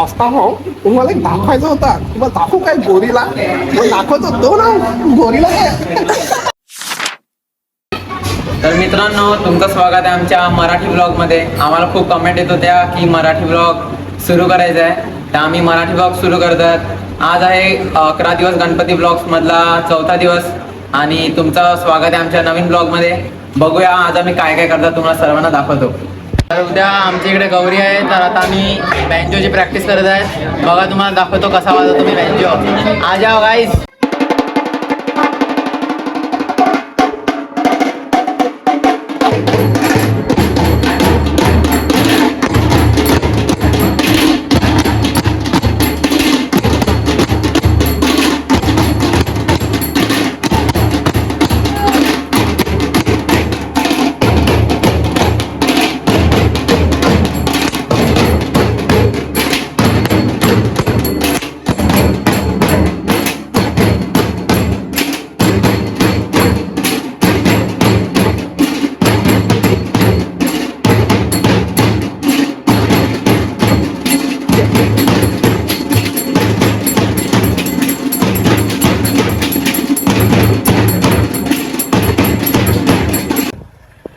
Pasta हो तुम्हाला एक दाखवायचा होता. तुम्हाला दाखवू काय गोरीला? मग दाखवतो तो ना गोरीला काय. तर मित्रांनो, तुमचं स्वागत आहे आमच्या मराठी ब्लॉगमध्ये. आम्हाला खूप कमेंट येत होत्या की मराठी ब्लॉग सुरू करायचा आहे, तर आम्ही मराठी ब्लॉग सुरू करतात. आज आहे 11 दिवस गणपती ब्लॉग्समधला 4था दिवस आणि तुमचं स्वागत आहे आमच्या नवीन ब्लॉगमध्ये. बघूया आज आम्ही काय काय करतात, तुम्हाला सर्वांना दाखवतो. तर उद्या आमच्या इकडे गौरी आहे, तर आता आम्ही बँजोची प्रॅक्टिस करत आहे. बघा तुम्हाला दाखवतो कसा वाजवतो मी बँजो. आ जाओ गाईस.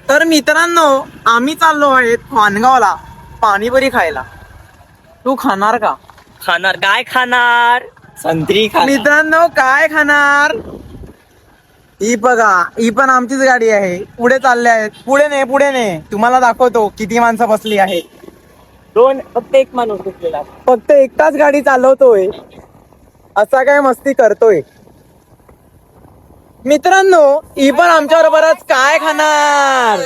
तर मित्रांनो, आम्ही चाललो आहे खानगावला पाणीपुरी खायला. तू खाणार का? खाणार काय खाणार? संत्री खाणार. मित्रांनो, काय खाणार? ही बघा, ही पण आमचीच गाडी आहे. पुढे चालले आहेत. पुढे ने तुम्हाला दाखवतो किती माणसं बसली आहेत. फक्त एक माणूस बसलेला. फक्त एकटाच गाडी चालवतोय, असा काय मस्ती करतोय. मित्रांनो, ही पण आमच्या बरोबरच काय खाणार?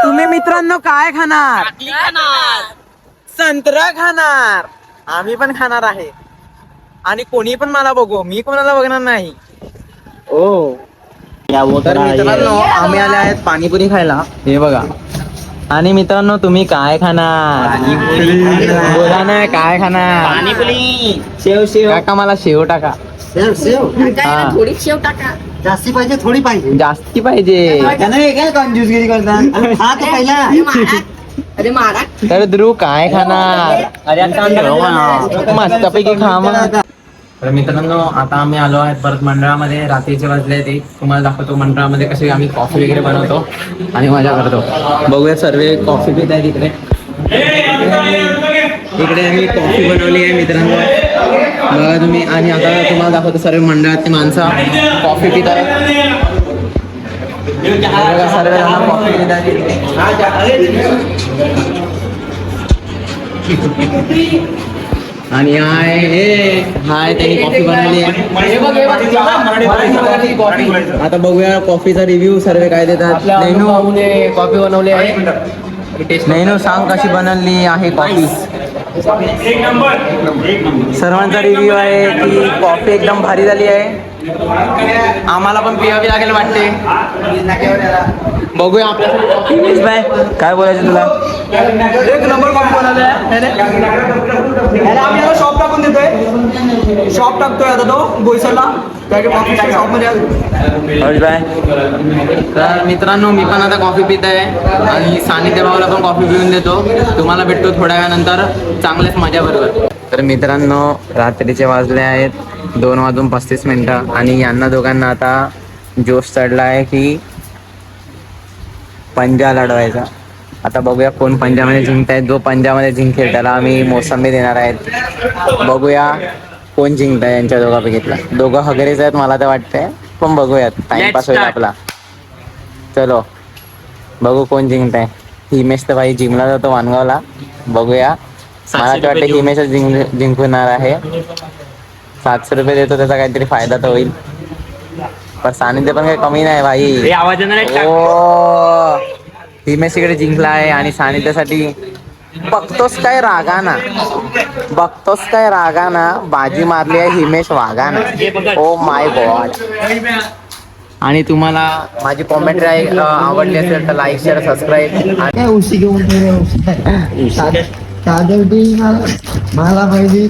तुम्ही मित्रांनो काय खाणार? संत्रा खाणार. आम्ही पण खाणार आहे आणि कोणी पण मला बघू, मी कोणाला बघणार नाही. तर मित्रांनो, आम्ही आले आहेत पाणीपुरी खायला. हे बघा. आणि मित्रांनो, तुम्ही काय खाणार? बोला ना, काय खाणार? पाणीपुरी. शेव काका मला शेव टाका. हा. थोडी शेव टाका. जास्ती पाहिजे थोडी पाहिजे जास्ती पाहिजे. काय कंजूसगिरी करता हा तो पहिला अरे मारा. तर ध्रुव काय खाणार? मस्तपैकी खा मग. तर मित्रांनो, आता आम्ही आलो आहे परत मंडळामध्ये. रात्रीचे वाजले ते तुम्हाला दाखवतो मंडळामध्ये कशी आम्ही कॉफी वगैरे बनवतो आणि मजा करतो. बघूया, सर्व कॉफी पित आहे तिकडे. इकडे आम्ही कॉफी बनवली आहे मित्रांनो, बघा तुम्ही. आणि आता तुम्हाला दाखवतो सर्व मंडळातली माणसं कॉफी पित आहेत. सर्व जण कॉफी पित आहेत. आणि हाय त्यांनी कॉफी बनवली आहे. कॉफी आता बघूया कॉफीचा रिव्ह्यू सर्व काय देतात. नैनू कॉफी बनवली आहे. नैनू सांग कशी बनवली आहे कॉफी. सर्वांचा रिव्ह्यू आहे की कॉफी एकदम भारी झाली आहे. आम्हाला पण पियावी लागेल वाटते. बघूया आपल्या काय बोलायचं तुला. एक नंबर कॉफी बनवलाय. आम्ही आता शॉप टाकून देतोय. शॉप टाकतोय आता तो बोईसरला. शॉप मध्ये तर मित्रांनो, मी पण आता कॉफी पित आहे आणि सानिध्य भावाला पण कॉफी पिऊन देतो. तुम्हाला भेटतो थोड्या वेळानंतर चांगल्याच मजा बरोबर. तर मित्रांनो, रात्रीचे वाजले आहेत 2:35 आणि यांना दोघांना आता जोश चढला आहे की पंजा लढवायचा. आता बघूया कोण पंजामध्ये जिंकतायत. जो पंजामध्ये जिंकेल त्याला आम्ही मोसंबी देणार आहेत. बघूया कोण जिंकताय यांच्या दोघांपैकीतला. दोघं हगरेच आहेत मला तर वाटतंय, पण बघूयात. टाइमपास होईल आपला. चलो बघू कोण जिंकताय. हिमेश तर भाई जिमला जातो वानगावला. बघूया, मला तर वाटतं हिमेशच जिंकणार आहे. 700 रुपये देतो, त्याचा काहीतरी फायदा तर होईल. पण सानिध्य पण काही कमी नाही भाई. ओ, हिमेश इकडे जिंकला आहे आणि सानिध्यासाठी बघतोस काय रागाना बाजी मारली आहे हिमेश वाघाना. Oh my God. आणि तुम्हाला माझी कॉमेंट्री आवडली असेल तर लाईक शेअर सबस्क्राईब. उशी घेऊन मला पाहिजे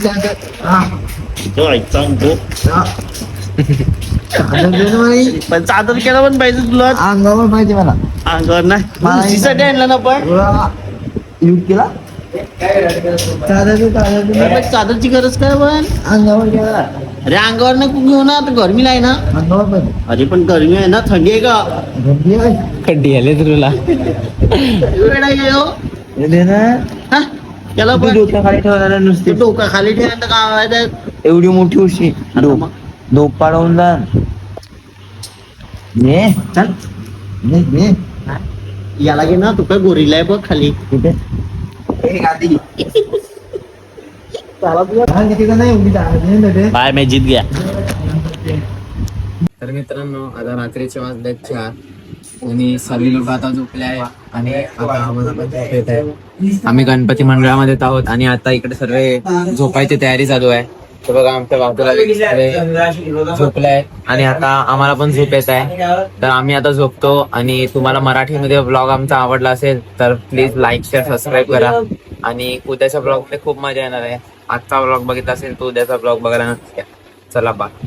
पण चादर केला पण पाहिजे तुला. अंगावर पाहिजे मला. अंगावर नाही मला आणलं ना पण युज केला चादरची गरज काय पण अंगावर गेला अरे अंगावर नको घेऊ ना आता गरमी आहे ना अंगावर पण अरे पण गरमी आहे ना थंडी आहे का गंभीर आहे. खड्डी आले तुला वेळ आहे हो. हे दे ना हा? त्याला पण डोक्या खाली ठेवणार नुसते ते डोका खाली ठेवायचं काम आहे ते. एवढी मोठी उशी मग. डोक पाडवून जा ने चल ने याला घे ना तू काय गोरीला आहे बघ खाली कुठे नाही एवढी दाखवते बाय मी जीत गया तर मित्रांनो आता रात्रीचे वाजले 4 आणि सर्व लोक आता झोपले आहे आणि आता आम्हाला पण झोप येत आहे. आम्ही गणपती मंडळामध्ये आहोत आणि आता इकडे सर्व झोपायची तयारी चालू आहे. तर बघा आमच्या बाजूला सर्व झोपले आहेत आणि आता आम्हाला पण झोप येत आहे. तर आम्ही आता झोपतो आणि तुम्हाला मराठीमध्ये ब्लॉग आमचा आवडला असेल तर प्लीज लाईक शेअर सबस्क्राईब करा आणि उद्याच्या ब्लॉग मध्ये खूप मजा येणार आहे. आजचा ब्लॉग बघितला असेल तर उद्याचा ब्लॉग बघायला नक्की या. चला बाय.